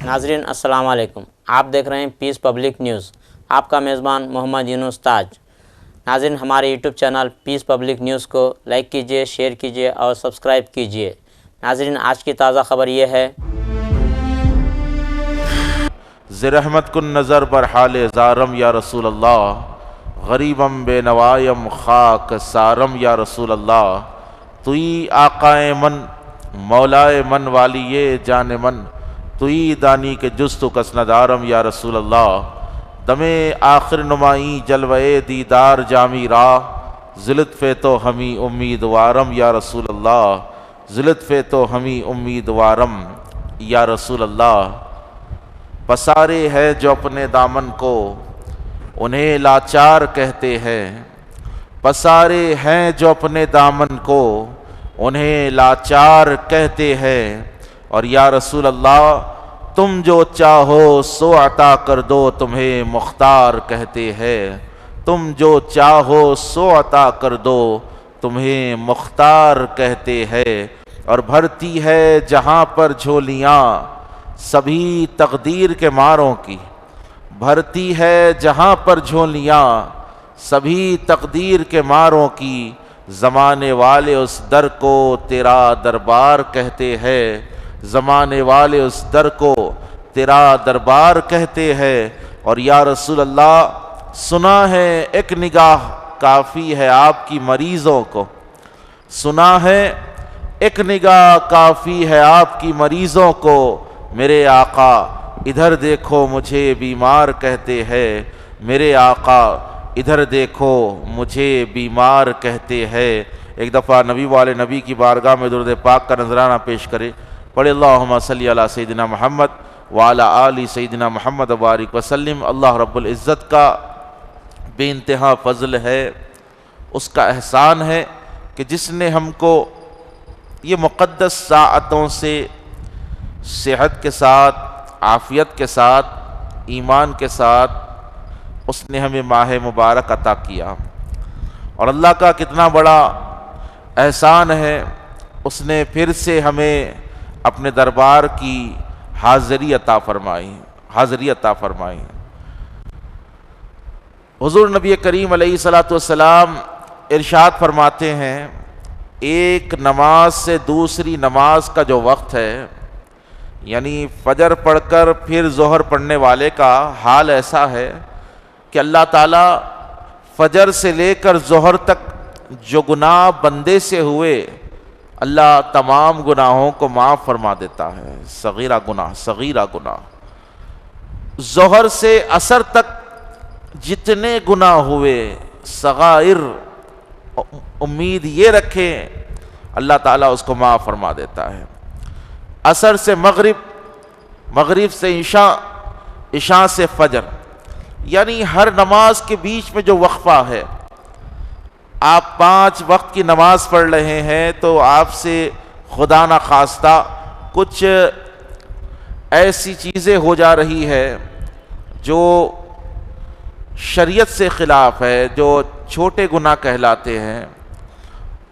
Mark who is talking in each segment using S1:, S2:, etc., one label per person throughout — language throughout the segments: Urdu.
S1: ناظرین السلام علیکم، آپ دیکھ رہے ہیں پیس پبلک نیوز، آپ کا میزبان محمد یونس تاج۔ ناظرین ہمارے یوٹیوب چینل پیس پبلک نیوز کو لائک کیجئے، شیئر کیجئے اور سبسکرائب کیجئے۔ ناظرین آج کی تازہ خبر یہ ہے،
S2: زرحمت کن نظر بر حال زارم یا رسول اللہ، غریبم بے نوایم خاک سارم یا رسول اللہ، توئی آقائے من مولائے من والی جان من، توئی دانی کے جستو کس ندارم یا رسول اللہ، دمے آخر نمائی جلوے دیدار جامی راہ، ذلت فے تو ہمیں امیدوارم یا رسول اللہ، ذلت فے تو ہمیں امیدوارم یا رسول اللہ۔ پسارے ہے جو اپنے دامن کو انہیں لاچار کہتے ہیں، پسارے ہیں جو اپنے دامن کو انہیں لاچار کہتے ہیں، اور یا رسول اللہ تم جو چاہو سو عطا کر دو تمہیں مختار کہتے ہیں، تم جو چاہو سو عطا کر دو تمہیں مختار کہتے ہیں، اور بھرتی ہے جہاں پر جھولیاں سبھی تقدیر کے ماروں کی، بھرتی ہے جہاں پر جھولیاں سبھی تقدیر کے ماروں کی، زمانے والے اس در کو تیرا دربار کہتے ہیں، زمانے والے اس در کو تیرا دربار کہتے ہیں، اور یا رسول اللہ سنا ہے ایک نگاہ کافی ہے آپ کی مریضوں کو، سنا ہے ایک نگاہ کافی ہے آپ کی مریضوں کو، میرے آقا ادھر دیکھو مجھے بیمار کہتے ہیں، میرے آقا ادھر دیکھو مجھے بیمار کہتے ہیں۔ ایک دفعہ نبی والے نبی کی بارگاہ میں درود پاک کا نذرانہ پیش کرے، پڑھے اللہم صلی علی سیدنا محمد وعلی آل سیدنا محمد وبارک وسلم۔ اللہ رب العزت کا بے انتہا فضل ہے، اس کا احسان ہے کہ جس نے ہم کو یہ مقدس ساعتوں سے صحت کے ساتھ، عافیت کے ساتھ، ایمان کے ساتھ اس نے ہمیں ماہ مبارک عطا کیا، اور اللہ کا کتنا بڑا احسان ہے، اس نے پھر سے ہمیں اپنے دربار کی حاضری عطا فرمائی۔ حضور نبی کریم علیہ السلام ارشاد فرماتے ہیں، ایک نماز سے دوسری نماز کا جو وقت ہے، یعنی فجر پڑھ کر پھر ظہر پڑھنے والے کا حال ایسا ہے کہ اللہ تعالیٰ فجر سے لے کر ظہر تک جو گناہ بندے سے ہوئے، اللہ تمام گناہوں کو معاف فرما دیتا ہے، صغیرہ گناہ۔ ظہر سے عصر تک جتنے گناہ ہوئے صغائر، امید یہ رکھیں اللہ تعالیٰ اس کو معاف فرما دیتا ہے۔ عصر سے مغرب سے عشاء سے فجر، یعنی ہر نماز کے بیچ میں جو وقفہ ہے، آپ 5 وقت کی نماز پڑھ رہے ہیں تو آپ سے خدا نخواستہ کچھ ایسی چیزیں ہو جا رہی ہے جو شریعت سے خلاف ہے، جو چھوٹے گناہ کہلاتے ہیں،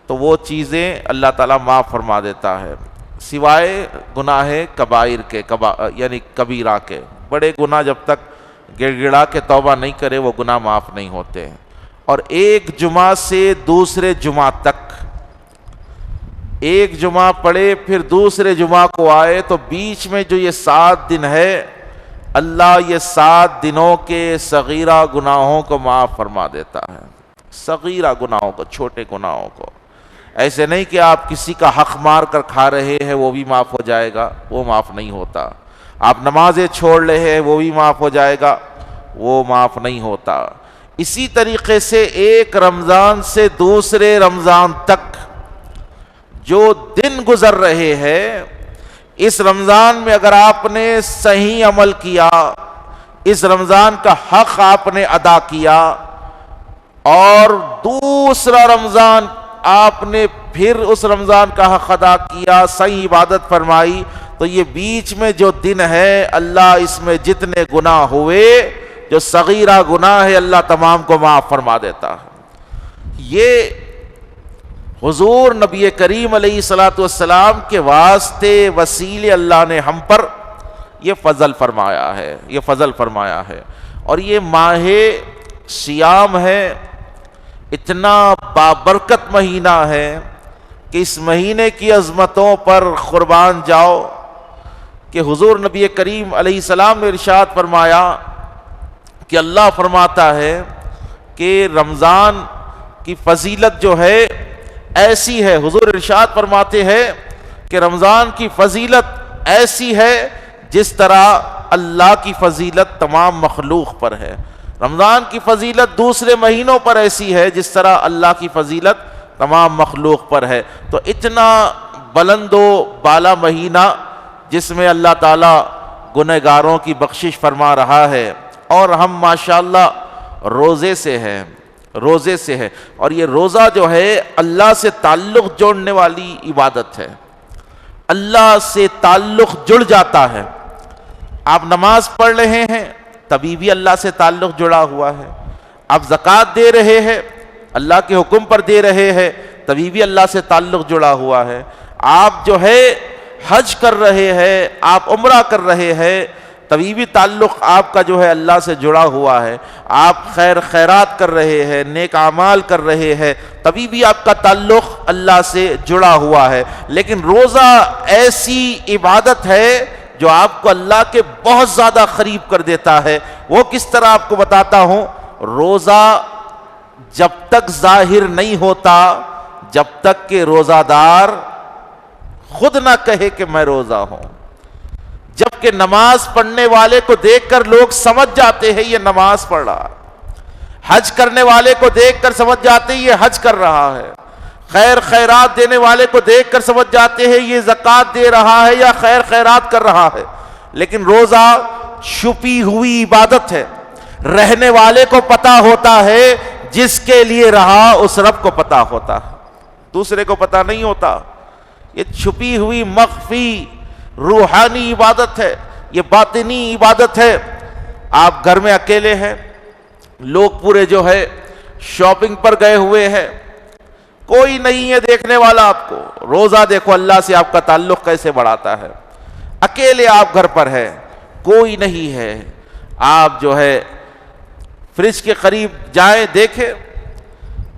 S2: تو وہ چیزیں اللہ تعالیٰ معاف فرما دیتا ہے، سوائے گناہ کبائر کے، یعنی کبیرہ کے۔ بڑے گناہ جب تک گڑ گڑا کے توبہ نہیں کرے وہ گناہ معاف نہیں ہوتے ہیں۔ اور ایک جمعہ سے دوسرے جمعہ تک، ایک جمعہ پڑھے پھر دوسرے جمعہ کو آئے تو بیچ میں جو یہ 7 دن ہے، اللہ یہ 7 دنوں کے صغیرہ گناہوں کو معاف فرما دیتا ہے، صغیرہ گناہوں کو، چھوٹے گناہوں کو۔ ایسے نہیں کہ آپ کسی کا حق مار کر کھا رہے ہیں وہ بھی معاف ہو جائے گا، وہ معاف نہیں ہوتا۔ آپ نمازیں چھوڑ رہے ہیں وہ بھی معاف ہو جائے گا، وہ معاف نہیں ہوتا۔ اسی طریقے سے ایک رمضان سے دوسرے رمضان تک جو دن گزر رہے ہیں، اس رمضان میں اگر آپ نے صحیح عمل کیا، اس رمضان کا حق آپ نے ادا کیا، اور دوسرا رمضان آپ نے پھر اس رمضان کا حق ادا کیا، صحیح عبادت فرمائی، تو یہ بیچ میں جو دن ہے اللہ اس میں جتنے گناہ ہوئے، جو صغیرہ گناہ ہے، اللہ تمام کو معاف فرما دیتا ہے۔ یہ حضور نبی کریم علیہ السلام کے واسطے وسیلے اللہ نے ہم پر یہ فضل فرمایا ہے، یہ فضل فرمایا ہے۔ اور یہ ماہ سیام ہے، اتنا بابرکت مہینہ ہے کہ اس مہینے کی عظمتوں پر قربان جاؤ کہ حضور نبی کریم علیہ السلام نے ارشاد فرمایا کہ اللہ فرماتا ہے کہ رمضان کی فضیلت جو ہے ایسی ہے، حضور ارشاد فرماتے ہیں کہ رمضان کی فضیلت ایسی ہے جس طرح اللہ کی فضیلت تمام مخلوق پر ہے۔ رمضان کی فضیلت دوسرے مہینوں پر ایسی ہے جس طرح اللہ کی فضیلت تمام مخلوق پر ہے۔ تو اتنا بلند و بالا مہینہ جس میں اللہ تعالیٰ گنہگاروں کی بخشش فرما رہا ہے، اور ہم ماشاءاللہ روزے سے ہیں، روزے سے ہے۔ اور یہ روزہ جو ہے اللہ سے تعلق جوڑنے والی عبادت ہے، اللہ سے تعلق جڑ جاتا ہے۔ آپ نماز پڑھ رہے ہیں تبھی بھی اللہ سے تعلق جڑا ہوا ہے، آپ زکوٰۃ دے رہے ہیں اللہ کے حکم پر دے رہے ہیں تبھی بھی اللہ سے تعلق جڑا ہوا ہے، آپ جو ہے حج کر رہے ہیں، آپ عمرہ کر رہے ہیں تبھی بھی تعلق آپ کا جو ہے اللہ سے جڑا ہوا ہے، آپ خیر خیرات کر رہے ہیں، نیک اعمال کر رہے ہیں تبھی بھی آپ کا تعلق اللہ سے جڑا ہوا ہے۔ لیکن روزہ ایسی عبادت ہے جو آپ کو اللہ کے بہت زیادہ قریب کر دیتا ہے۔ وہ کس طرح آپ کو بتاتا ہوں۔ روزہ جب تک ظاہر نہیں ہوتا، جب تک کہ روزہ دار خود نہ کہے کہ میں روزہ ہوں، جبکہ نماز پڑھنے والے کو دیکھ کر لوگ سمجھ جاتے ہیں یہ نماز پڑھ رہا ہے، حج کرنے والے کو دیکھ کر سمجھ جاتے ہیں یہ حج کر رہا ہے، خیر خیرات دینے والے کو دیکھ کر سمجھ جاتے ہیں یہ زکوٰۃ دے رہا ہے یا خیر خیرات کر رہا ہے۔ لیکن روزہ چھپی ہوئی عبادت ہے، رہنے والے کو پتا ہوتا ہے، جس کے لیے رہا اس رب کو پتا ہوتا ہے، دوسرے کو پتا نہیں ہوتا۔ یہ چھپی ہوئی مخفی روحانی عبادت ہے، یہ باطنی عبادت ہے۔ آپ گھر میں اکیلے ہیں، لوگ پورے جو ہے شاپنگ پر گئے ہوئے ہیں، کوئی نہیں ہے دیکھنے والا آپ کو، روزہ دیکھو اللہ سے آپ کا تعلق کیسے بڑھاتا ہے۔ اکیلے آپ گھر پر ہے، کوئی نہیں ہے، آپ جو ہے فریج کے قریب جائیں، دیکھیں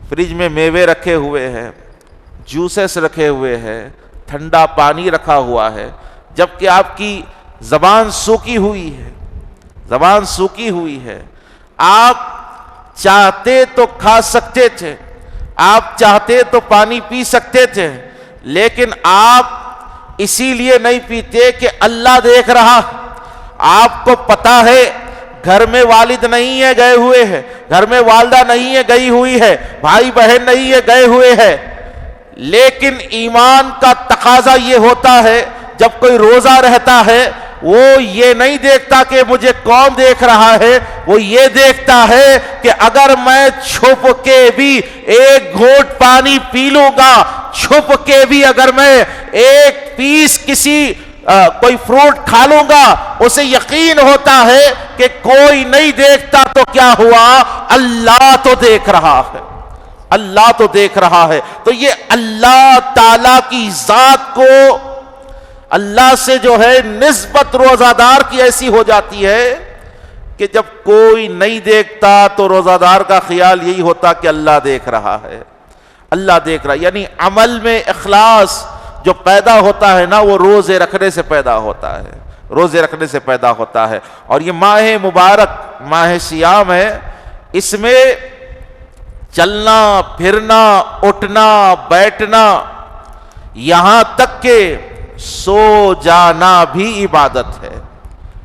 S2: فریج میں میوے رکھے ہوئے ہیں، جوسز رکھے ہوئے ہیں، ٹھنڈا پانی رکھا ہوا ہے، جبکہ آپ کی زبان سوکھی ہوئی ہے، زبان سوکھی ہوئی ہے۔ آپ چاہتے تو کھا سکتے تھے، آپ چاہتے تو پانی پی سکتے تھے، لیکن آپ اسی لیے نہیں پیتے کہ اللہ دیکھ رہا۔ آپ کو پتا ہے گھر میں والد نہیں ہے گئے ہوئے ہیں، گھر میں والدہ نہیں ہے گئی ہوئی ہے، بھائی بہن نہیں ہے گئے ہوئے ہیں، لیکن ایمان کا تقاضا یہ ہوتا ہے جب کوئی روزہ رہتا ہے وہ یہ نہیں دیکھتا کہ مجھے کون دیکھ رہا ہے، وہ یہ دیکھتا ہے کہ اگر میں چھپ کے بھی ایک گھونٹ پانی پی لوں گا، چھپ کے بھی اگر میں ایک پیس کسی کوئی فروٹ کھا لوں گا، اسے یقین ہوتا ہے کہ کوئی نہیں دیکھتا تو کیا ہوا، اللہ تو دیکھ رہا ہے، اللہ تو دیکھ رہا ہے۔ تو یہ اللہ تعالی کی ذات کو اللہ سے جو ہے نسبت روزہ دار کی ایسی ہو جاتی ہے کہ جب کوئی نہیں دیکھتا تو روزہ دار کا خیال یہی ہوتا کہ اللہ دیکھ رہا ہے، اللہ دیکھ رہا ہے۔ یعنی عمل میں اخلاص جو پیدا ہوتا ہے نا، وہ روزے رکھنے سے پیدا ہوتا ہے، روزے رکھنے سے پیدا ہوتا ہے۔ اور یہ ماہ مبارک ماہ سیام ہے، اس میں چلنا پھرنا اٹھنا بیٹھنا یہاں تک کہ سو جانا بھی عبادت ہے۔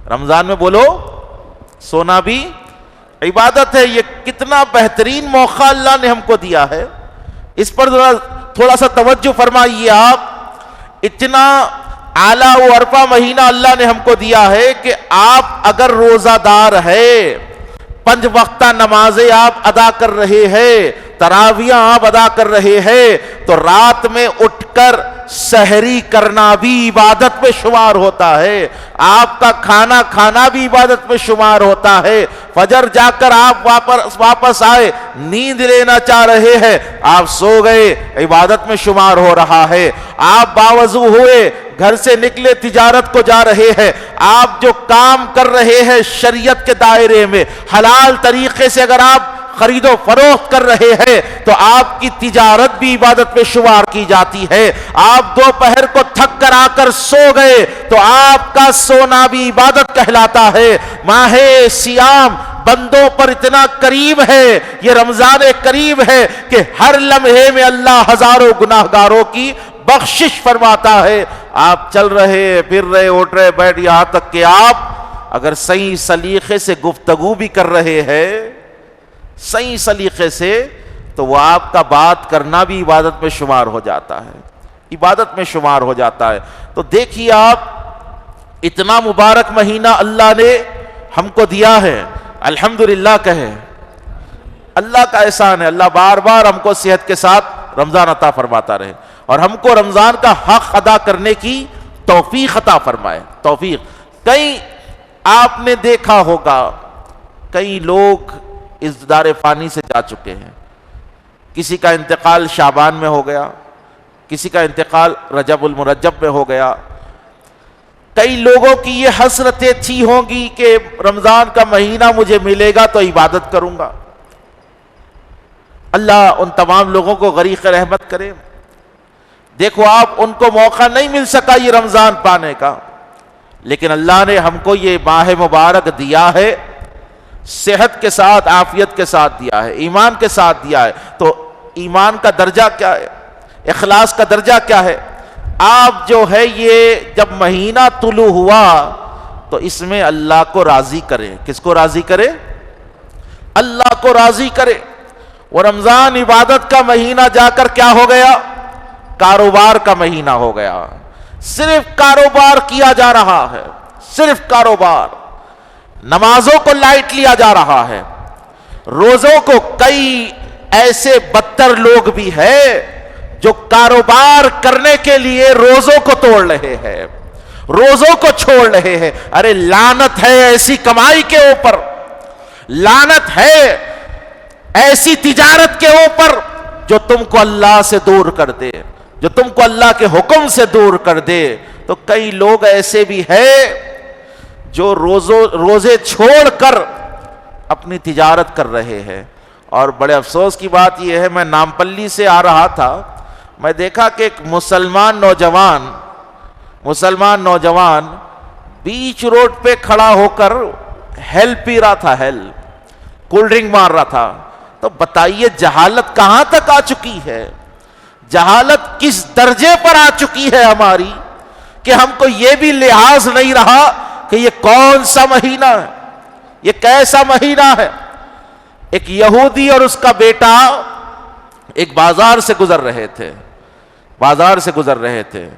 S2: رمضان میں بولو سونا بھی عبادت ہے۔ یہ کتنا بہترین موقع اللہ نے ہم کو دیا ہے، اس پر تھوڑا سا توجہ فرمائیے آپ۔ اتنا اعلیٰ و عرفہ مہینہ اللہ نے ہم کو دیا ہے کہ آپ اگر روزہ دار ہے، 5 وقتہ نمازیں آپ ادا کر رہے ہیں، تراویح آپ ادا کر رہے ہیں تو رات میں اٹھ کر سحری کرنا بھی عبادت میں شمار ہوتا ہے، آپ کا کھانا کھانا بھی عبادت میں شمار ہوتا ہے، فجر جا کر آپ واپس آئے، نیند لینا چاہ رہے ہیں، آپ سو گئے، عبادت میں شمار ہو رہا ہے، آپ باوضو ہوئے، گھر سے نکلے، تجارت کو جا رہے ہیں، آپ جو کام کر رہے ہیں شریعت کے دائرے میں حلال طریقے سے اگر آپ خرید و فروخت کر رہے ہیں تو آپ کی تجارت بھی عبادت میں شمار کی جاتی ہے، آپ دوپہر کو تھک کر آ کر سو گئے تو آپ کا سونا بھی عبادت کہلاتا ہے۔ ماہ سیام بندوں پر اتنا کریم ہے، یہ رمضان کریم ہے کہ ہر لمحے میں اللہ ہزاروں گناہگاروں کی بخشش فرماتا ہے۔ آپ چل رہے، پھر رہے، اٹھ رہے، بیٹھ، یہاں تک کہ آپ اگر صحیح سلیقے سے گفتگو بھی کر رہے ہیں صحیح سلیقے سے تو وہ آپ کا بات کرنا بھی عبادت میں شمار ہو جاتا ہے، عبادت میں شمار ہو جاتا ہے۔ تو دیکھیے آپ، اتنا مبارک مہینہ اللہ نے ہم کو دیا ہے، الحمدللہ کہیں، اللہ کا احسان ہے، اللہ بار بار ہم کو صحت کے ساتھ رمضان عطا فرماتا رہے اور ہم کو رمضان کا حق ادا کرنے کی توفیق عطا فرمائے۔ توفیق، کئی آپ نے دیکھا ہوگا کئی لوگ اس دار فانی سے جا چکے ہیں، کسی کا انتقال شعبان میں ہو گیا، کسی کا انتقال رجب المرجب میں ہو گیا، کئی لوگوں کی یہ حسرتیں تھی ہوں گی کہ رمضان کا مہینہ مجھے ملے گا تو عبادت کروں گا۔ اللہ ان تمام لوگوں کو غریق رحمت کرے۔ دیکھو آپ، ان کو موقع نہیں مل سکا یہ رمضان پانے کا، لیکن اللہ نے ہم کو یہ ماہ مبارک دیا ہے، صحت کے ساتھ، عافیت کے ساتھ دیا ہے، ایمان کے ساتھ دیا ہے۔ تو ایمان کا درجہ کیا ہے، اخلاص کا درجہ کیا ہے؟ آپ جو ہے یہ جب مہینہ طلوع ہوا تو اس میں اللہ کو راضی کرے۔ کس کو راضی کرے؟ اللہ کو راضی کرے۔ وہ رمضان عبادت کا مہینہ جا کر کیا ہو گیا؟ کاروبار کا مہینہ ہو گیا۔ صرف کاروبار کیا جا رہا ہے، صرف کاروبار۔ نمازوں کو لائٹ لیا جا رہا ہے، روزوں کو۔ کئی ایسے بدتر لوگ بھی ہیں جو کاروبار کرنے کے لیے روزوں کو توڑ رہے ہیں، روزوں کو چھوڑ رہے ہیں۔ ارے لعنت ہے ایسی کمائی کے اوپر، لعنت ہے ایسی تجارت کے اوپر جو تم کو اللہ سے دور کر دے، جو تم کو اللہ کے حکم سے دور کر دے۔ تو کئی لوگ ایسے بھی ہیں جو روزے چھوڑ کر اپنی تجارت کر رہے ہیں۔ اور بڑے افسوس کی بات یہ ہے، میں نامپلی سے آ رہا تھا، میں دیکھا کہ ایک مسلمان نوجوان بیچ روڈ پہ کھڑا ہو کر ہیل پی رہا تھا، کولڈ ڈرنک مار رہا تھا۔ تو بتائیے جہالت کہاں تک آ چکی ہے، جہالت کس درجے پر آ چکی ہے ہماری کہ ہم کو یہ بھی لحاظ نہیں رہا کہ یہ کون سا مہینہ ہے، یہ کیسا مہینہ ہے۔ ایک یہودی اور اس کا بیٹا ایک بازار سے گزر رہے تھے،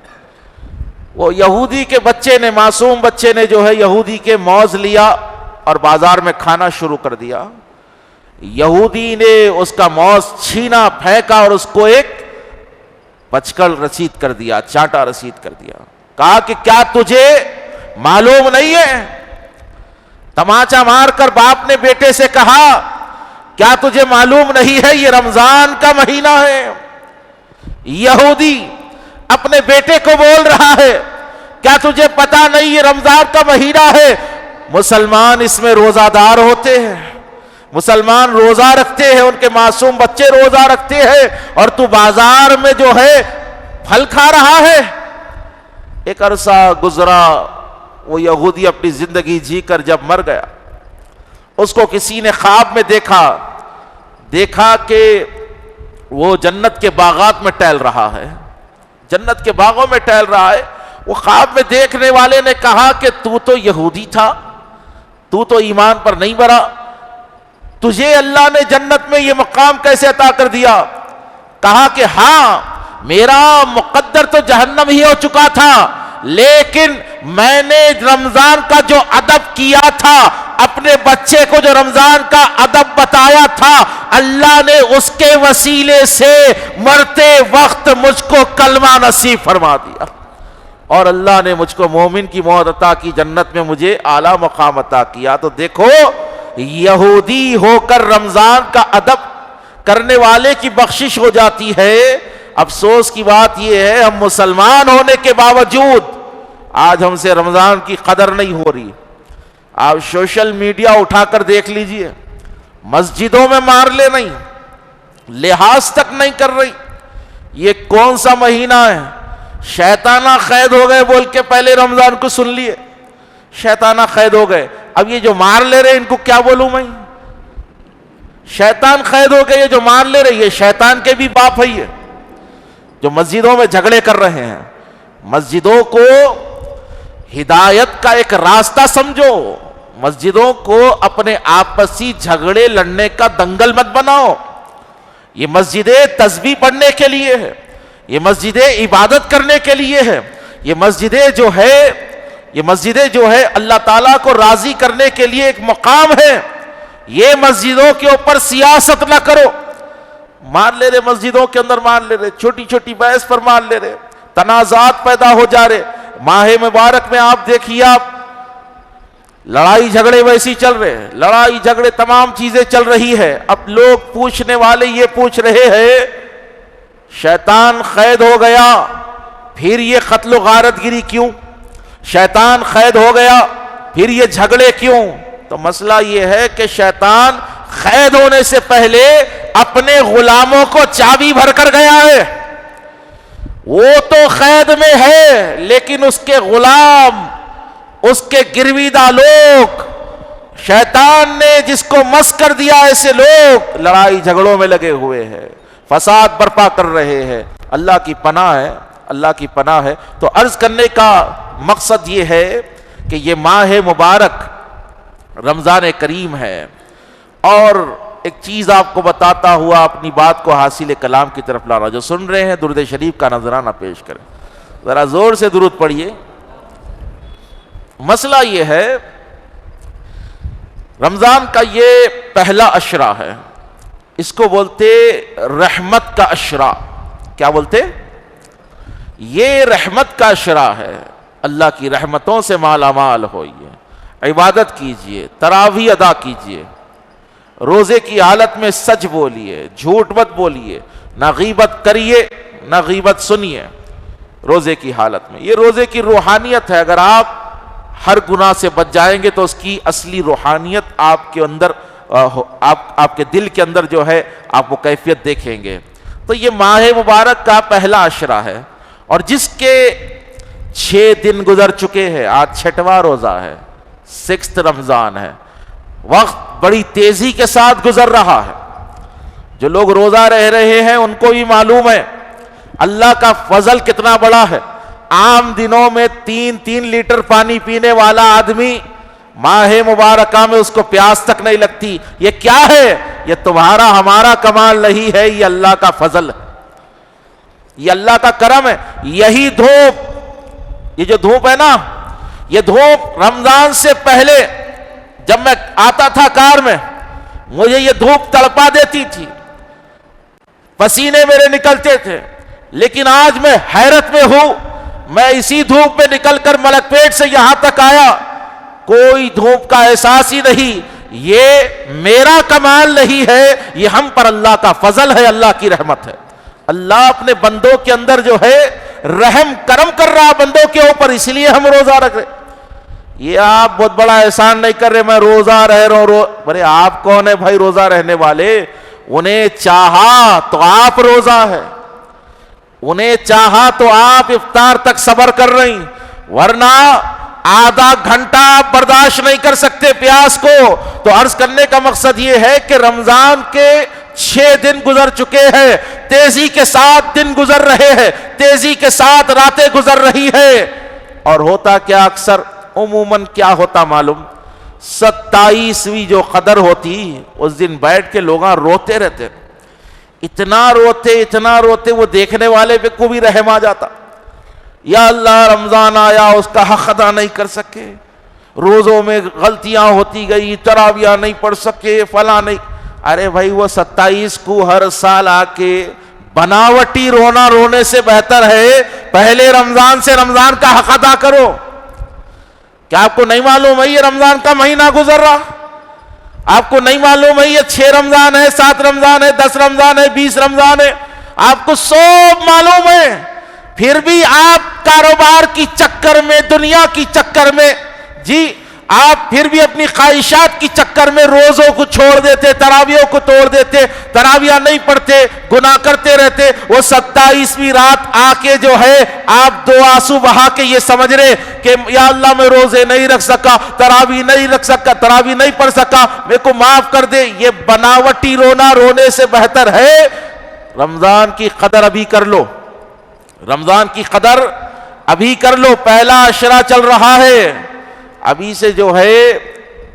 S2: وہ یہودی کے بچے نے، معصوم بچے نے جو ہے یہودی کے موز لیا اور بازار میں کھانا شروع کر دیا۔ یہودی نے اس کا موز چھینا، پھینکا اور اس کو ایک پچکل رسید کر دیا، چانٹا رسید کر دیا۔ کہا کہ کیا تجھے معلوم نہیں ہے؟ تماچا مار کر باپ نے بیٹے سے کہا کیا تجھے معلوم نہیں ہے یہ رمضان کا مہینہ ہے؟ یہودی اپنے بیٹے کو بول رہا ہے کیا تجھے پتا نہیں یہ رمضان کا مہینہ ہے؟ مسلمان اس میں روزہ دار ہوتے ہیں، مسلمان روزہ رکھتے ہیں، ان کے معصوم بچے روزہ رکھتے ہیں، اور تو بازار میں جو ہے پھل کھا رہا ہے۔ ایک عرصہ گزرا، وہ یہودی اپنی زندگی جی کر جب مر گیا، اس کو کسی نے خواب میں دیکھا کہ وہ جنت کے باغات میں ٹہل رہا ہے، جنت کے باغوں میں ٹہل رہا ہے۔ وہ خواب میں دیکھنے والے نے کہا کہ تو یہودی تھا، تو ایمان پر نہیں مرا، تجھے اللہ نے جنت میں یہ مقام کیسے عطا کر دیا؟ کہا کہ ہاں، میرا مقدر تو جہنم ہی ہو چکا تھا، لیکن میں نے رمضان کا جو ادب کیا تھا اپنے بچے کو جو رمضان کا ادب بتایا تھا، اللہ نے اس کے وسیلے سے مرتے وقت مجھ کو کلمہ نصیب فرما دیا، اور اللہ نے مجھ کو مومن کی موت عطا کی، جنت میں مجھے اعلیٰ مقام عطا کیا۔ تو دیکھو، یہودی ہو کر رمضان کا ادب کرنے والے کی بخشش ہو جاتی ہے۔ افسوس کی بات یہ ہے، ہم مسلمان ہونے کے باوجود آج ہم سے رمضان کی قدر نہیں ہو رہی۔ آپ سوشل میڈیا اٹھا کر دیکھ لیجئے، مسجدوں میں مار لے نہیں، لحاظ تک نہیں کر رہی۔ یہ کون سا مہینہ ہے؟ شیطانہ قید ہو گئے بول کے پہلے رمضان کو سن لیے، شیطانہ قید ہو گئے۔ اب یہ جو مار لے رہے ان کو کیا بولوں میں؟ شیطان قید ہو گئے، یہ جو مار لے رہے یہ شیطان کے بھی باپ ہے۔ یہ جو مسجدوں میں جھگڑے کر رہے ہیں، مسجدوں کو ہدایت کا ایک راستہ سمجھو، مسجدوں کو اپنے آپسی جھگڑے لڑنے کا دنگل مت بناؤ۔ یہ مسجدیں تسبیح پڑھنے کے لیے ہے، یہ مسجدیں عبادت کرنے کے لیے ہے، یہ مسجدیں جو ہے اللہ تعالیٰ کو راضی کرنے کے لیے ایک مقام ہے۔ یہ مسجدوں کے اوپر سیاست نہ کرو، مار لے رہے مسجدوں کے اندر، مار لے رہے، چھوٹی چھوٹی بحث پر مار لے رہے، تنازعات پیدا ہو جا رہے۔ ماہ مبارک میں آپ دیکھیے، آپ لڑائی جھگڑے ویسی چل رہے ہیں، لڑائی جھگڑے تمام چیزیں چل رہی ہے۔ اب لوگ پوچھنے والے یہ پوچھ رہے ہیں، شیطان قید ہو گیا پھر یہ قتل و غارت گری کیوں؟ شیطان قید ہو گیا پھر یہ جھگڑے کیوں؟ تو مسئلہ یہ ہے کہ شیطان قید ہونے سے پہلے اپنے غلاموں کو چابی بھر کر گیا ہے۔ وہ تو قید میں ہے لیکن اس کے غلام، اس کے گرویدہ لوگ، شیطان نے جس کو مس کر دیا، ایسے لوگ لڑائی جھگڑوں میں لگے ہوئے ہیں، فساد برپا کر رہے ہیں۔ اللہ کی پناہ ہے، اللہ کی پناہ ہے۔ تو عرض کرنے کا مقصد یہ ہے کہ یہ ماہ مبارک رمضان کریم ہے، اور ایک چیز آپ کو بتاتا ہوا اپنی بات کو حاصل کلام کی طرف لا رہا، جو سن رہے ہیں درود شریف کا نذرانہ پیش کریں، ذرا زور سے درود پڑھیے۔ مسئلہ یہ ہے، رمضان کا یہ پہلا عشرہ ہے، اس کو بولتے رحمت کا عشرہ۔ کیا بولتے؟ یہ رحمت کا عشرہ ہے، اللہ کی رحمتوں سے مالا مال ہوئیے، عبادت کیجئے، تراویح ادا کیجئے، روزے کی حالت میں سچ بولیے، جھوٹ مت بولیے، نہ غیبت کریے نہ غیبت سنیے روزے کی حالت میں۔ یہ روزے کی روحانیت ہے، اگر آپ ہر گناہ سے بچ جائیں گے تو اس کی اصلی روحانیت آپ کے اندر، آپ کے دل کے اندر جو ہے آپ وہ کیفیت دیکھیں گے۔ تو یہ ماہ مبارک کا پہلا عشرہ ہے، اور جس کے 6 دن گزر چکے ہیں، آج 6واں روزہ ہے، 6 رمضان ہے، وقت بڑی تیزی کے ساتھ گزر رہا ہے۔ جو لوگ روزہ رہ رہے ہیں ان کو بھی معلوم ہے اللہ کا فضل کتنا بڑا ہے۔ عام دنوں میں 3 لیٹر پانی پینے والا آدمی ماہ مبارکہ میں اس کو پیاس تک نہیں لگتی۔ یہ کیا ہے؟ یہ تمہارا ہمارا کمال نہیں ہے، یہ اللہ کا فضل ہے، یہ اللہ کا کرم ہے۔ یہی دھوپ، یہ جو دھوپ ہے نا، یہ دھوپ رمضان سے پہلے جب میں آتا تھا کار میں، مجھے یہ دھوپ تڑپا دیتی تھی، پسینے میرے نکلتے تھے، لیکن آج میں حیرت میں ہوں، میں اسی دھوپ میں نکل کر ملک پیٹ سے یہاں تک آیا، کوئی دھوپ کا احساس ہی نہیں۔ یہ میرا کمال نہیں ہے، یہ ہم پر اللہ کا فضل ہے، اللہ کی رحمت ہے۔ اللہ اپنے بندوں کے اندر جو ہے رحم کرم کر رہا بندوں کے اوپر، اس لیے ہم روزہ رکھ رہے۔ یہ آپ بہت بڑا احسان نہیں کر رہے، میں روزہ رہ رہا ہوں۔ بھائی آپ کون ہے بھائی روزہ رہنے والے؟ انہیں چاہا تو آپ روزہ ہے، انہیں چاہا تو آپ افطار تک صبر کر رہی، ورنہ آدھا گھنٹہ آپ برداشت نہیں کر سکتے پیاس کو۔ تو عرض کرنے کا مقصد یہ ہے کہ رمضان کے 6 دن گزر چکے ہیں، تیزی کے ساتھ دن گزر رہے ہیں، تیزی کے ساتھ راتیں گزر رہی ہے، اور ہوتا کیا اکثر عموماً کیا ہوتا معلوم؟ 27ویں جو قدر ہوتی اس دن بیٹھ کے لوگ روتے رہتے، اتنا روتے وہ دیکھنے والے پہ کو بھی رحم آ جاتا۔ یا اللہ رمضان آیا اس کا حق ادا نہیں کر سکے، روزوں میں غلطیاں ہوتی گئی، تراویح نہیں پڑھ سکے، فلاں نہیں. ارے بھائی وہ 27 کو ہر سال آ کے بناوٹی رونا رونے سے بہتر ہے پہلے رمضان سے رمضان کا حق ادا کرو. کیا آپ کو نہیں معلوم ہے یہ رمضان کا مہینہ گزر رہا؟ آپ کو نہیں معلوم ہے یہ 6 رمضان ہے، 7 رمضان ہے، 10 رمضان ہے، 20 رمضان ہے؟ آپ کو سب معلوم ہے، پھر بھی آپ کاروبار کی چکر میں، دنیا کی چکر میں، جی آپ پھر بھی اپنی خواہشات کی چکر میں روزوں کو چھوڑ دیتے، تراویحوں کو توڑ دیتے، تراویح نہیں پڑھتے، گناہ کرتے رہتے. وہ 27ویں رات آ کے جو ہے آپ 2 آنسو بہا کے یہ سمجھ رہے کہ یا اللہ میں روزے نہیں رکھ سکا، تراویح نہیں رکھ سکا، تراویح نہیں پڑھ سکا، میرے کو معاف کر دے. یہ بناوٹی رونا رونے سے بہتر ہے رمضان کی قدر ابھی کر لو، رمضان کی قدر ابھی کر لو. پہلا عشرہ چل رہا ہے، ابھی سے جو ہے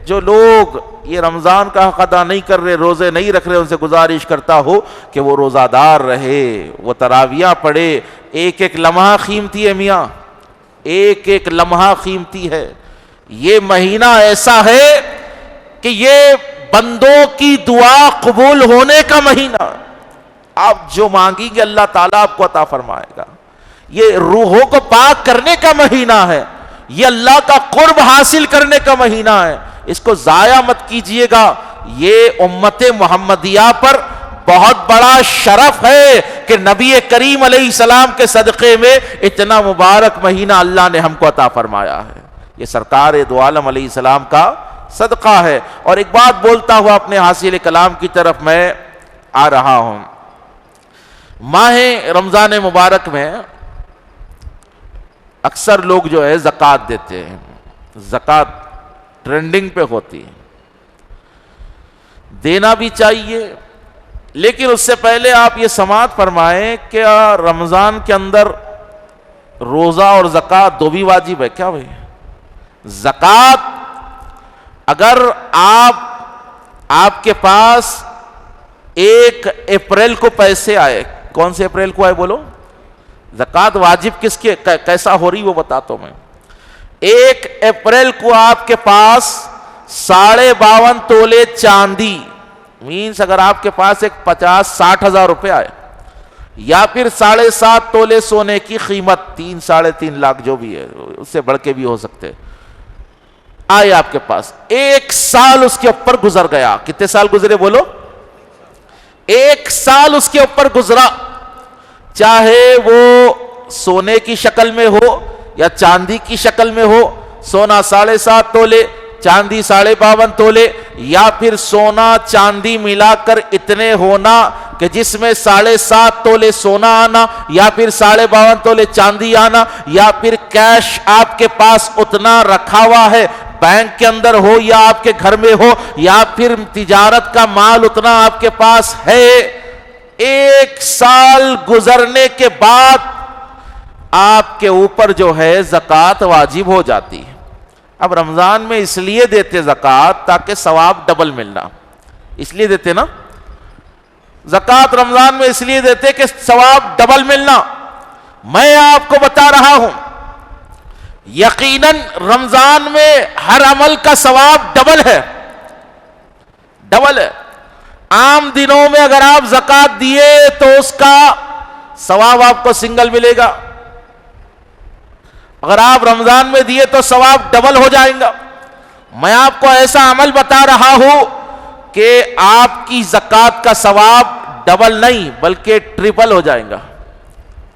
S2: جو لوگ یہ رمضان کا حق ادا نہیں کر رہے، روزے نہیں رکھ رہے، ان سے گزارش کرتا ہو کہ وہ روزہ دار رہے، وہ تراویح پڑھے. ایک ایک لمحہ قیمتی ہے میاں، ایک ایک لمحہ قیمتی ہے. یہ مہینہ ایسا ہے کہ یہ بندوں کی دعا قبول ہونے کا مہینہ. آپ جو مانگیں گے اللہ تعالیٰ آپ کو عطا فرمائے گا. یہ روحوں کو پاک کرنے کا مہینہ ہے، یہ اللہ کا قرب حاصل کرنے کا مہینہ ہے. اس کو ضائع مت کیجئے گا. یہ امت محمدیہ پر بہت بڑا شرف ہے کہ نبی کریم علیہ السلام کے صدقے میں اتنا مبارک مہینہ اللہ نے ہم کو عطا فرمایا ہے. یہ سرکار دو عالم علیہ السلام کا صدقہ ہے. اور ایک بات بولتا ہوا اپنے حاصل کلام کی طرف میں آ رہا ہوں. ماہ رمضان مبارک میں اکثر لوگ جو ہے زکوٰۃ دیتے ہیں، زکوٰۃ ٹرینڈنگ پہ ہوتی ہے، دینا بھی چاہیے. لیکن اس سے پہلے آپ یہ سماعت فرمائیں کہ رمضان کے اندر روزہ اور زکوٰۃ دو بھی واجب ہے کیا بھائی؟ زکوٰۃ اگر آپ کے پاس 1 اپریل کو پیسے آئے، کون سے اپریل کو آئے بولو؟ زکوٰۃ واجب کس کے کیسا ہو رہی وہ بتاتا ہوں میں. 1 اپریل کو آپ کے پاس 52.5 تولے چاندی، مینس اگر آپ کے پاس ایک 50-60 ہزار روپے آئے، یا پھر 7.5 تولے سونے کی قیمت 3-3.5 لاکھ جو بھی ہے، اس سے بڑھ کے بھی ہو سکتے آئے آپ کے پاس. 1 سال اس کے اوپر گزر گیا. کتنے سال گزرے بولو؟ 1 سال اس کے اوپر گزرا. چاہے وہ سونے کی شکل میں ہو یا چاندی کی شکل میں ہو، سونا 7.5 تولے، چاندی 52.5 تولے، یا پھر سونا چاندی ملا کر اتنے ہونا کہ جس میں 7.5 تولے سونا آنا، یا پھر 52.5 تولے چاندی آنا، یا پھر کیش آپ کے پاس اتنا رکھا ہوا ہے بینک کے اندر ہو یا آپ کے گھر میں ہو، یا پھر تجارت کا مال اتنا آپ کے پاس ہے. 1 سال گزرنے کے بعد آپ کے اوپر جو ہے زکوٰۃ واجب ہو جاتی ہے. اب رمضان میں اس لیے دیتے زکوٰۃ تاکہ ثواب ڈبل ملنا، اس لیے دیتے نا زکوٰۃ رمضان میں، اس لیے دیتے کہ ثواب ڈبل ملنا. میں آپ کو بتا رہا ہوں یقیناً رمضان میں ہر عمل کا ثواب ڈبل ہے، ڈبل ہے. عام دنوں میں اگر آپ زکوٰۃ دیے تو اس کا ثواب آپ کو سنگل ملے گا، اگر آپ رمضان میں دیے تو ثواب ڈبل ہو جائیں گا. میں آپ کو ایسا عمل بتا رہا ہوں کہ آپ کی زکوٰۃ کا ثواب ڈبل نہیں بلکہ ٹرپل ہو جائے گا،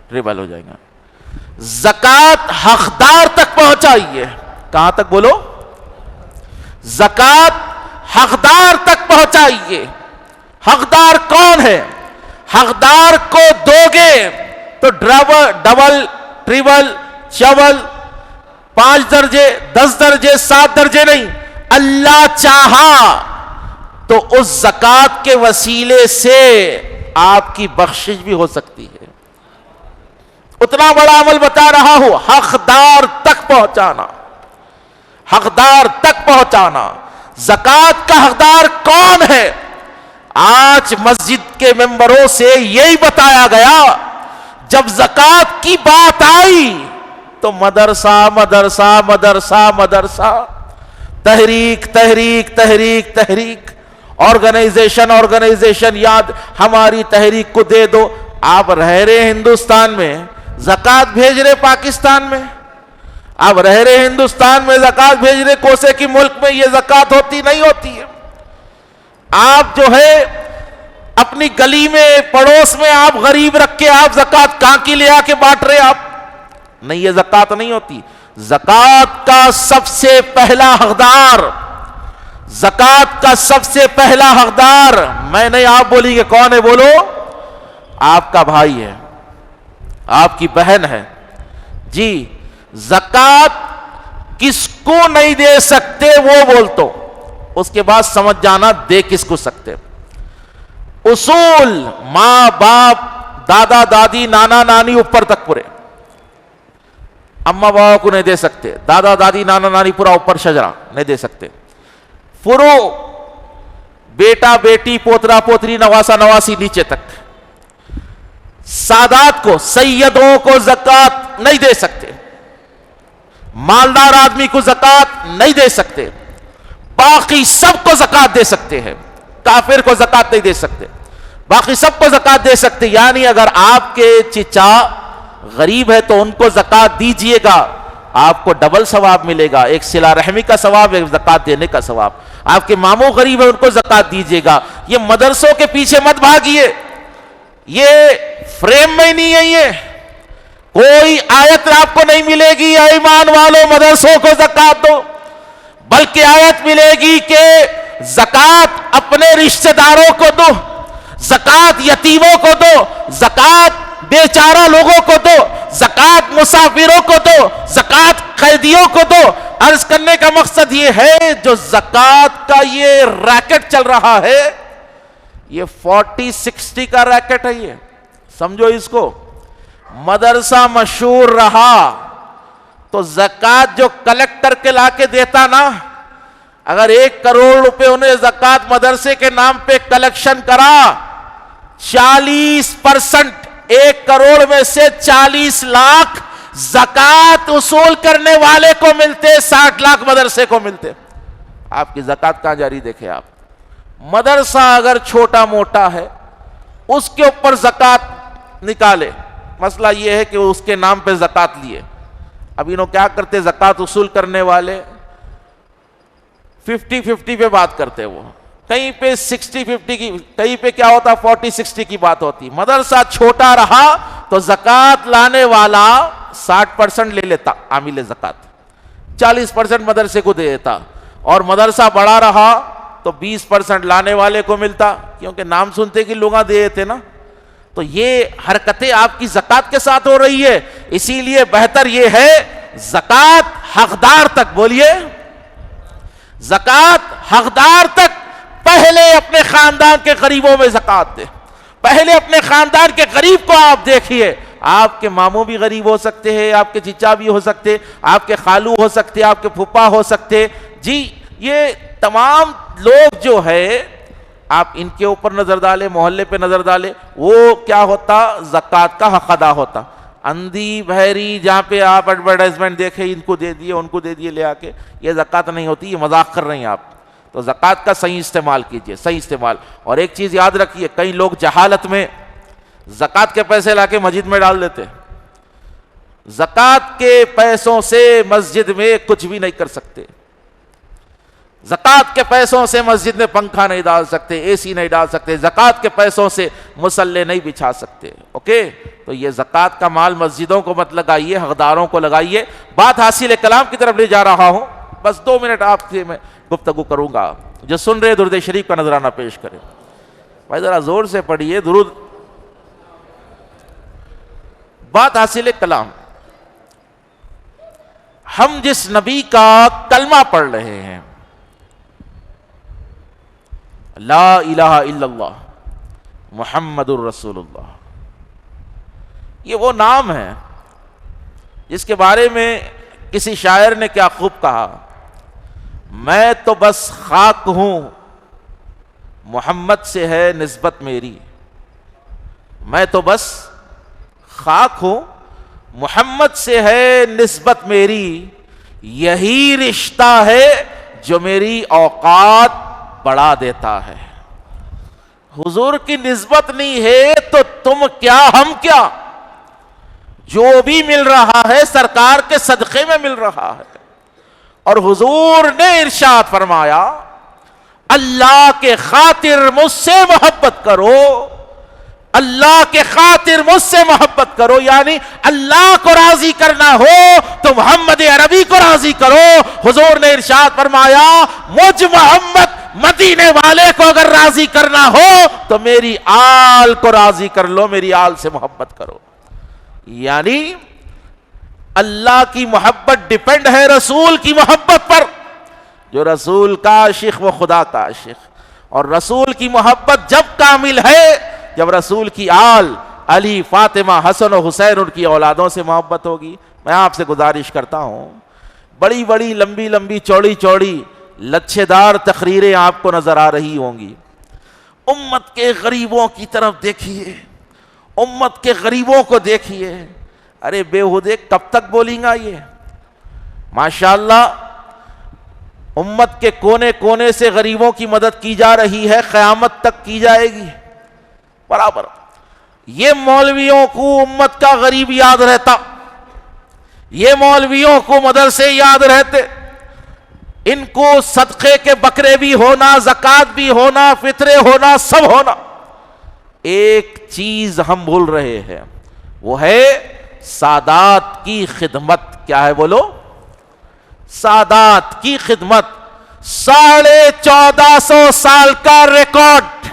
S2: ٹرپل ہو جائے گا. زکوٰۃ حقدار تک پہنچائیے. کہاں تک بولو؟ زکوٰۃ حقدار تک پہنچائیے. حقدار کون ہے؟ حقدار کو دو گے تو ڈبل ٹریبل چول 5 درجے 10 درجے 7 درجے نہیں، اللہ چاہا تو اس زکوٰۃ کے وسیلے سے آپ کی بخشش بھی ہو سکتی ہے. اتنا بڑا عمل بتا رہا ہوں، حقدار تک پہنچانا، حقدار تک پہنچانا. زکوٰۃ کا حقدار کون ہے؟ آج مسجد کے ممبروں سے یہی بتایا گیا. جب زکوٰۃ کی بات آئی تو مدرسہ مدرسہ مدرسہ مدرسہ، تحریک تحریک تحریک تحریک، آرگنائزیشن یاد، ہماری تحریک کو دے دو. آپ رہ رہے ہندوستان میں، زکوٰۃ بھیج رہے پاکستان میں. آپ رہ رہے ہندوستان میں، زکوٰۃ بھیج رہے کوسے کی ملک میں. یہ زکوٰۃ ہوتی نہیں ہوتی ہے. آپ جو ہے اپنی گلی میں پڑوس میں آپ غریب رکھ کے آپ زکوٰۃ کہاں کی لے آ کے بانٹ رہے آپ؟ نہیں، یہ زکوٰۃ نہیں ہوتی. زکوٰۃ کا سب سے پہلا حقدار، زکوٰۃ کا سب سے پہلا حقدار میں نہیں، آپ بولی گے کون ہے؟ بولو. آپ کا بھائی ہے، آپ کی بہن ہے. جی، زکوٰۃ کس کو نہیں دے سکتے وہ بول تو، اس کے بعد سمجھ جانا دے کس کو سکتے. اصول ماں باپ دادا دادی نانا نانی اوپر تک پورے، اماں بابا کو نہیں دے سکتے. دادا دادی نانا نانی پورا اوپر شجرا نہیں دے سکتے. فرو بیٹا بیٹی پوترا پوتری نواسا نواسی نیچے تک. سادات کو سیدوں کو زکوٰۃ نہیں دے سکتے. مالدار آدمی کو زکوٰۃ نہیں دے سکتے. باقی سب کو زکوٰۃ دے سکتے ہیں. کافر کو زکوٰۃ نہیں دے سکتے، باقی سب کو زکوٰۃ دے سکتے. یعنی اگر آپ کے چچا غریب ہے تو ان کو زکوٰۃ دیجئے گا، آپ کو ڈبل ثواب ملے گا. ایک صلہ رحمی کا ثواب، ایک زکوٰۃ دینے کا ثواب. آپ کے ماموں غریب ہے، ان کو زکوٰۃ دیجئے گا. یہ مدرسوں کے پیچھے مت بھاگیے، یہ فریم میں نہیں ہے. یہ کوئی آیت آپ کو نہیں ملے گی اے ایمان والو مدرسوں کو زکوٰۃ دو، بلکہ آیت ملے گی کہ زکوٰۃ اپنے رشتہ داروں کو دو، زکوٰۃ یتیموں کو دو، زکوٰۃ بیچارہ لوگوں کو دو، زکوٰۃ مسافروں کو دو، زکوٰۃ قیدیوں کو دو. عرض کرنے کا مقصد یہ ہے جو زکوٰۃ کا یہ ریکٹ چل رہا ہے، یہ 40-60 کا ریکٹ ہے. یہ سمجھو اس کو. مدرسہ مشہور رہا تو زکوٰۃ جو کلیکٹ کر کے لا کے دیتا نا، اگر 1 کروڑ روپے انہیں زکوٰۃ مدرسے کے نام پہ کلیکشن کرا، 40%، 1 کروڑ میں سے 40 لاکھ زکوٰۃ اصول کرنے والے کو ملتے، 60 لاکھ مدرسے کو ملتے. آپ کی زکوٰۃ کہاں جاری دیکھیں آپ. مدرسہ اگر چھوٹا موٹا ہے اس کے اوپر زکوٰۃ نکالے. مسئلہ یہ ہے کہ اس کے نام پہ زکوٰۃ لیے. اب انہوں کیا کرتے، زکوٰۃ اصول کرنے والے 50-50 پہ بات کرتے. وہ کہیں پہ 60-50 کی، کہیں پہ کیا ہوتا 40-60 کی بات ہوتی. مدرسہ چھوٹا رہا تو زکوٰۃ لانے والا 60% لے لیتا عامل زکوٰۃ، 40% مدرسے کو دے دیتا. اور مدرسہ بڑا رہا تو 20% لانے والے کو ملتا، کیونکہ نام سنتے کہ لوگاں دے دیتے نا. تو یہ حرکتیں آپ کی زکوٰۃ کے ساتھ ہو رہی ہے. اسی لیے بہتر یہ ہے زکوٰۃ حقدار تک، بولیے، زکوٰۃ حقدار تک پہلے اپنے خاندان کے غریبوں میں زکوٰۃ دے. پہلے اپنے خاندان کے غریب کو آپ دیکھیے. آپ کے ماموں بھی غریب ہو سکتے ہیں، آپ کے چچا بھی ہو سکتے، آپ کے خالو ہو سکتے، آپ کے پھپھا ہو سکتے. جی، یہ تمام لوگ جو ہے آپ ان کے اوپر نظر ڈالے، محلے پہ نظر ڈالے، وہ کیا ہوتا، زکوٰۃ کا حق ادا ہوتا. اندھی بہری جہاں پہ آپ ایڈورٹائزمنٹ دیکھیں، ان کو دے دیے ان کو دے دیے لے آ کے، یہ زکوٰۃ نہیں ہوتی، یہ مذاق کر رہے ہیں آپ. تو زکوٰۃ کا صحیح استعمال کیجئے، صحیح استعمال. اور ایک چیز یاد رکھیے، کئی لوگ جہالت میں زکوٰۃ کے پیسے لا کے مسجد میں ڈال دیتے. زکوٰۃ کے پیسوں سے مسجد میں کچھ بھی نہیں کر سکتے. زکوٰۃ کے پیسوں سے مسجد میں پنکھا نہیں ڈال سکتے، اے سی نہیں ڈال سکتے. زکوٰۃ کے پیسوں سے مصلے نہیں بچھا سکتے. اوکے، تو یہ زکوٰۃ کا مال مسجدوں کو مت لگائیے، حقداروں کو لگائیے. بات حاصل کلام کی طرف لے جا رہا ہوں، بس 2 منٹ آپ سے میں گفتگو کروں گا. جو سن رہے درود شریف کا نذرانہ پیش کریں. بھائی ذرا زور سے پڑھیے درود. بات حاصل کلام، ہم جس نبی کا کلمہ پڑھ رہے ہیں، لا الہ الا اللہ محمد الرسول اللہ، یہ وہ نام ہے جس کے بارے میں کسی شاعر نے کیا خوب کہا، میں تو بس خاک ہوں محمد سے ہے نسبت میری. میں تو بس خاک ہوں محمد سے ہے نسبت میری، یہی رشتہ ہے جو میری اوقات بڑھا دیتا ہے۔ حضور کی نسبت نہیں ہے تو تم کیا ہم کیا، جو بھی مل رہا ہے سرکار کے صدقے میں مل رہا ہے۔ اور حضور نے ارشاد فرمایا اللہ کے خاطر مجھ سے محبت کرو، اللہ کے خاطر مجھ سے محبت کرو، یعنی اللہ کو راضی کرنا ہو تو محمد عربی کو راضی کرو۔ حضور نے ارشاد فرمایا مجھ محمد مدینے والے کو اگر راضی کرنا ہو تو میری آل کو راضی کر لو، میری آل سے محبت کرو۔ یعنی اللہ کی محبت ڈیپینڈ ہے رسول کی محبت پر، جو رسول کا عاشق وہ خدا کا عاشق، اور رسول کی محبت جب کامل ہے جب رسول کی آل علی، فاطمہ، حسن و حسین ان کی اولادوں سے محبت ہوگی۔ میں آپ سے گزارش کرتا ہوں، بڑی بڑی لمبی لمبی چوڑی چوڑی لچھے دار تقریریں آپ کو نظر آ رہی ہوں گی، امت کے غریبوں کی طرف دیکھیے، امت کے غریبوں کو دیکھیے۔ ارے بےہودے کب تک بولیں گا یہ؟ ماشاءاللہ امت کے کونے کونے سے غریبوں کی مدد کی جا رہی ہے، قیامت تک کی جائے گی برابر۔ یہ مولویوں کو امت کا غریب یاد رہتا، یہ مولویوں کو مدرسے یاد رہتے، ان کو صدقے کے بکرے بھی ہونا، زکوٰۃ بھی ہونا، فطرے ہونا، سب ہونا۔ ایک چیز ہم بھول رہے ہیں، وہ ہے سادات کی خدمت۔ کیا ہے بولو؟ سادات کی خدمت۔ 1450 سال کا ریکارڈ،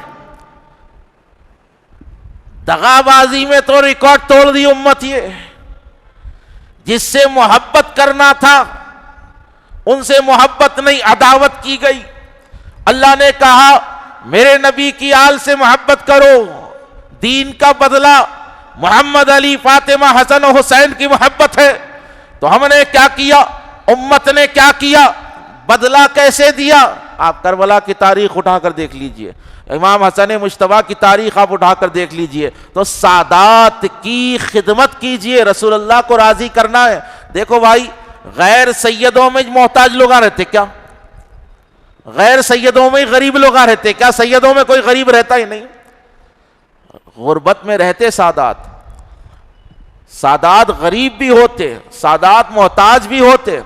S2: دغا بازی میں تو ریکارڈ توڑ دی امت۔ یہ جس سے محبت کرنا تھا ان سے محبت نہیں، عداوت کی گئی۔ اللہ نے کہا میرے نبی کی آل سے محبت کرو، دین کا بدلہ محمد علی، فاطمہ، حسن و حسین کی محبت ہے۔ تو ہم نے کیا کیا، امت نے کیا کیا، بدلہ کیسے دیا؟ آپ کربلا کی تاریخ اٹھا کر دیکھ لیجئے، امام حسن مجتبیٰ کی تاریخ آپ اٹھا کر دیکھ لیجئے، تو سادات کی خدمت کیجئے۔ رسول اللہ کو راضی کرنا ہے۔ دیکھو بھائی، غیر سیدوں میں محتاج لوگ رہتے کیا؟ غیر سیدوں میں غریب لوگ رہتے کیا؟ سیدوں میں کوئی غریب رہتا ہی نہیں۔ غربت میں رہتے سادات، سادات غریب بھی ہوتے، سادات محتاج بھی ہوتے،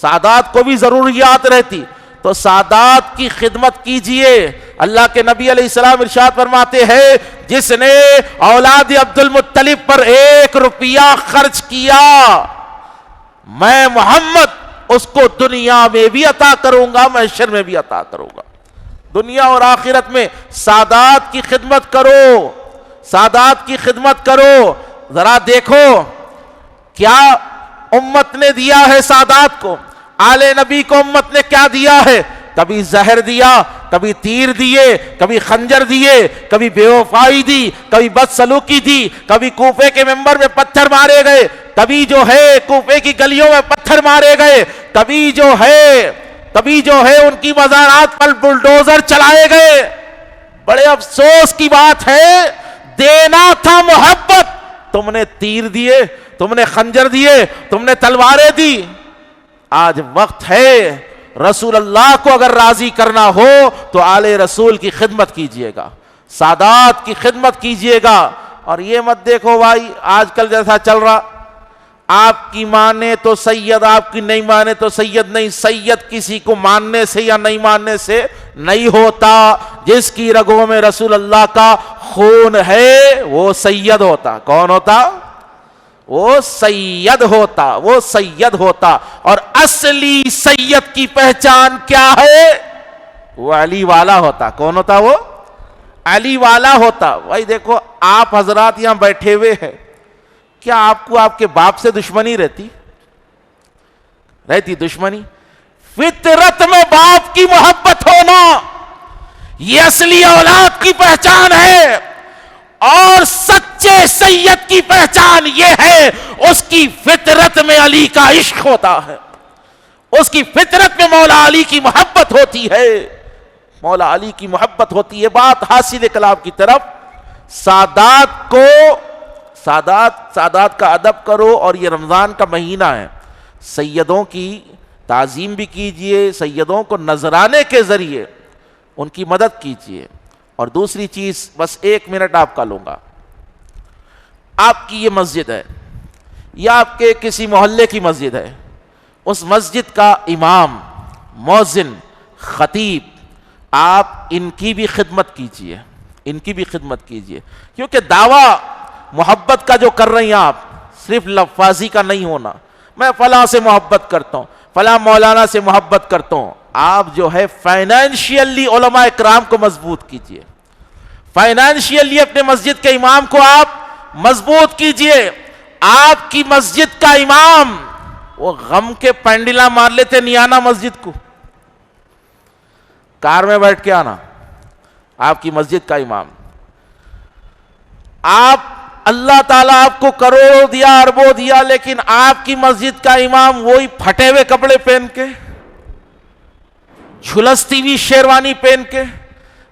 S2: سادات کو بھی ضروریات رہتی، تو سادات کی خدمت کیجئے۔ اللہ کے نبی علیہ السلام ارشاد فرماتے ہیں جس نے اولاد عبد المطلب پر 1 روپیہ خرچ کیا میں محمد اس کو دنیا میں بھی عطا کروں گا، محشر میں بھی عطا کروں گا۔ دنیا اور آخرت میں سادات کی خدمت کرو، سادات کی خدمت کرو۔ ذرا دیکھو کیا امت نے دیا ہے سادات کو، آل نبی کو امت نے کیا دیا ہے؟ کبھی زہر دیا، کبھی تیر دیے، کبھی خنجر دیے، کبھی بے وفائی دی، کبھی بدسلوکی دی، کبھی کوفے کے ممبر میں پتھر مارے گئے، کبھی جو ہے کوفے کی گلیوں میں پتھر مارے گئے، کبھی جو ہے ان کی مزارات پر بلڈوزر چلائے گئے۔ بڑے افسوس کی بات ہے، دینا تھا محبت، تم نے تیر دیے، تم نے خنجر دیے، تم نے تلواریں دی۔ آج وقت ہے رسول اللہ کو اگر راضی کرنا ہو تو آل رسول کی خدمت کیجئے گا، سادات کی خدمت کیجئے گا۔ اور یہ مت دیکھو بھائی آج کل جیسا چل رہا، آپ کی مانے تو سید، آپ کی نہیں مانے تو سید نہیں۔ سید کسی کو ماننے سے یا نہیں ماننے سے نہیں ہوتا، جس کی رگوں میں رسول اللہ کا خون ہے وہ سید ہوتا۔ کون ہوتا؟ وہ سید ہوتا، وہ سید ہوتا۔ اور اصلی سید کی پہچان کیا ہے؟ وہ علی والا ہوتا۔ کون ہوتا؟ وہ علی والا ہوتا۔ بھائی دیکھو آپ حضرات یہاں بیٹھے ہوئے ہیں، کیا آپ کو آپ کے باپ سے دشمنی رہتی دشمنی؟ فطرت میں باپ کی محبت ہونا یہ اصلی اولاد کی پہچان ہے، اور سچے سید کی پہچان یہ ہے اس کی فطرت میں علی کا عشق ہوتا ہے، اس کی فطرت میں مولا علی کی محبت ہوتی ہے، مولا علی کی محبت ہوتی ہے۔ بات حاصل کلام کی طرف، سادات کو سادات کا ادب کرو۔ اور یہ رمضان کا مہینہ ہے، سیدوں کی تعظیم بھی کیجئے، سیدوں کو نذرانے کے ذریعے ان کی مدد کیجئے۔ اور دوسری چیز، بس 1 منٹ آپ کا لوں گا، آپ کی یہ مسجد ہے یا آپ کے کسی محلے کی مسجد ہے، اس مسجد کا امام، مؤذن، خطیب، آپ ان کی بھی خدمت کیجئے، ان کی بھی خدمت کیجئے، کیونکہ دعویٰ محبت کا جو کر رہی ہیں آپ، صرف لفظی کا نہیں ہونا، میں فلاں سے محبت کرتا ہوں، فلاں مولانا سے محبت کرتا ہوں، آپ جو ہے فائنینشیلی علماء اکرام کو مضبوط کیجئے، فائنینشیلی اپنے مسجد کے امام کو آپ مضبوط کیجئے۔ آپ کی مسجد کا امام وہ غم کے پینڈلا مار لیتے نہیں آنا مسجد کو، کار میں بیٹھ کے آنا، آپ کی مسجد کا امام، آپ اللہ تعالیٰ آپ کو کروڑوں دیا، اربوں دیا، لیکن آپ کی مسجد کا امام وہی پھٹے ہوئے کپڑے پہن کے، جھلستی ہوئی شیروانی پہن کے،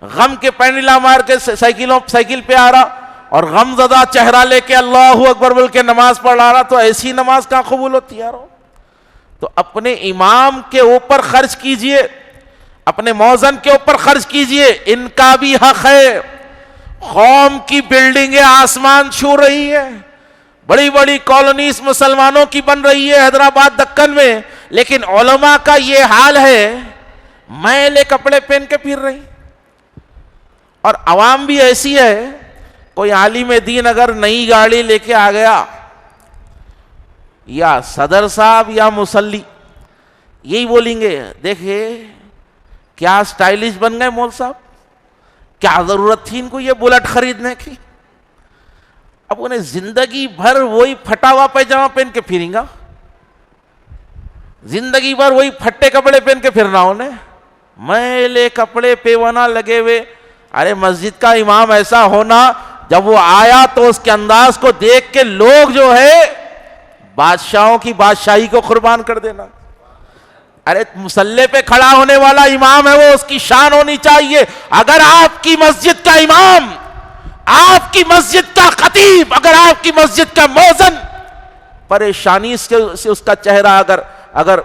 S2: غم کے پینڈلا مار کے سائیکل پہ آ رہا اور غم زدہ چہرہ لے کے اللہ اکبر بول کے نماز پڑھ رہا، تو ایسی نماز کہاں قبول ہوتی ہے یارو؟ تو اپنے امام کے اوپر خرچ کیجئے، اپنے موذن کے اوپر خرچ کیجئے، ان کا بھی حق ہے۔ قوم کی بلڈنگیں آسمان چھو رہی ہے، بڑی بڑی کالونیز مسلمانوں کی بن رہی ہے حیدرآباد دکن میں، لیکن علماء کا یہ حال ہے، میلے کپڑے پہن کے پھر رہی۔ اور عوام بھی ایسی ہے، کوئی عالم دین اگر نئی گاڑی لے کے آ گیا، یا صدر صاحب یا مصلی، یہی بولیں گے دیکھیں کیا سٹائلش بن گئے مول صاحب، کیا ضرورت تھی ان کو یہ بلٹ خریدنے کی؟ اب انہیں زندگی بھر وہی پھٹا ہوا پیجامہ پہن کے پھریں گا، زندگی بھر وہی پھٹے کپڑے پہن کے پھرنا انہیں، میلے کپڑے پیونا لگے ہوئے۔ ارے مسجد کا امام ایسا ہونا، جب وہ آیا تو اس کے انداز کو دیکھ کے لوگ جو ہے بادشاہوں کی بادشاہی کو قربان کر دینا۔ ارے مصلی پہ کھڑا ہونے والا امام ہے، وہ اس کی شان ہونی چاہیے۔ اگر آپ کی مسجد کا امام، آپ کی مسجد کا خطیب، اگر آپ کی مسجد کا مؤذن پریشانی سے اس کا چہرہ اگر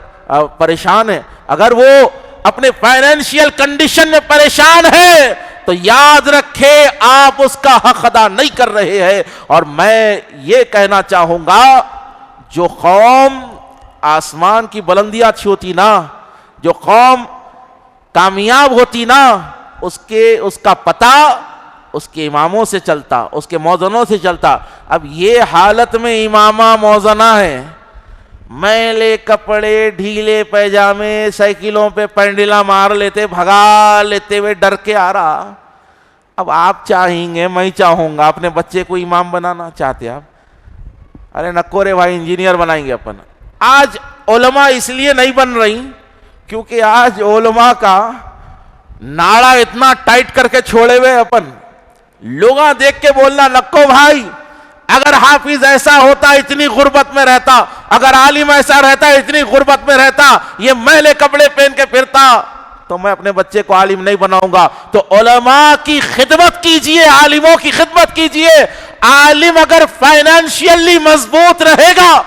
S2: پریشان ہے، اگر وہ اپنے فائنینشیل کنڈیشن میں پریشان ہے، تو یاد رکھے آپ اس کا حق ادا نہیں کر رہے ہیں۔ اور میں یہ کہنا چاہوں گا، جو قوم آسمان کی بلندیاں چھوتی نا، جو قوم کامیاب ہوتی نا، اس کا پتہ اس کے اماموں سے چلتا، اس کے موذنوں سے چلتا۔ اب یہ حالت میں امامہ موذنہ ہے، میلے کپڑے، ڈھیلے پیجامے، سائیکلوں پہ پینڈلا مار لیتے، بھگا لیتے ہوئے ڈر کے آ رہا۔ اب آپ چاہیں گے، میں چاہوں گا، اپنے بچے کو امام بنانا چاہتے آپ؟ ارے نکو رے بھائی، انجینئر بنائیں گے اپن۔ آج علماء اس لیے نہیں بن رہی کیونکہ آج علماء کا ناڑا اتنا ٹائٹ کر کے چھوڑے ہوئے اپن، لوگاں دیکھ کے بولنا نکو بھائی، اگر حافظ ایسا ہوتا اتنی غربت میں رہتا، اگر عالم ایسا رہتا اتنی غربت میں رہتا، یہ میلے کپڑے پہن کے پھرتا، تو میں اپنے بچے کو عالم نہیں بناؤں گا۔ تو علماء کی خدمت کیجئے، عالموں کی خدمت کیجئے۔ عالم اگر فائنینشیلی مضبوط رہے گا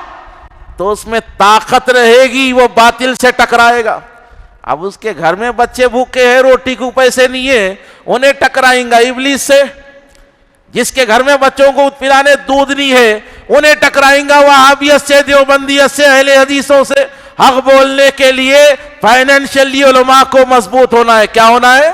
S2: تو اس میں طاقت رہے گی، وہ باطل سے ٹکرائے گا۔ اب اس کے گھر میں بچے بھوکے ہیں، روٹی کو پیسے نہیں ہیں، انہیں ٹکرائیں گا ابلیس سے۔ جس کے گھر میں بچوں کو پلانے دودھ نہیں ہے، انہیں ٹکرائیں گا وہابیت سے، دیوبندیت سے، اہل حدیثوں سے۔ حق بولنے کے لیے فائنینشلی علماء کو مضبوط ہونا ہے۔ کیا ہونا ہے؟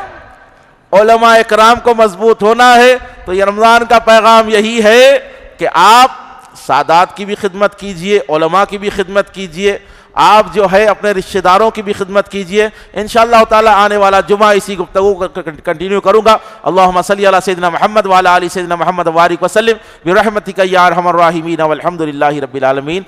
S2: علماء اکرام کو مضبوط ہونا ہے۔ تو یہ رمضان کا پیغام یہی ہے کہ آپ سادات کی بھی خدمت کیجئے، علماء کی بھی خدمت کیجئے، آپ جو ہے اپنے رشتہ داروں کی بھی خدمت کیجئے۔ انشاءاللہ تعالی آنے والا جمعہ اسی گفتگو کو کنٹینیو کروں گا۔ اللہم صلی علی سیدنا محمد وعلی آل سیدنا محمد وبارک وسلم برحمتک یا ارحم الراحمین والحمد للہ رب العالمین۔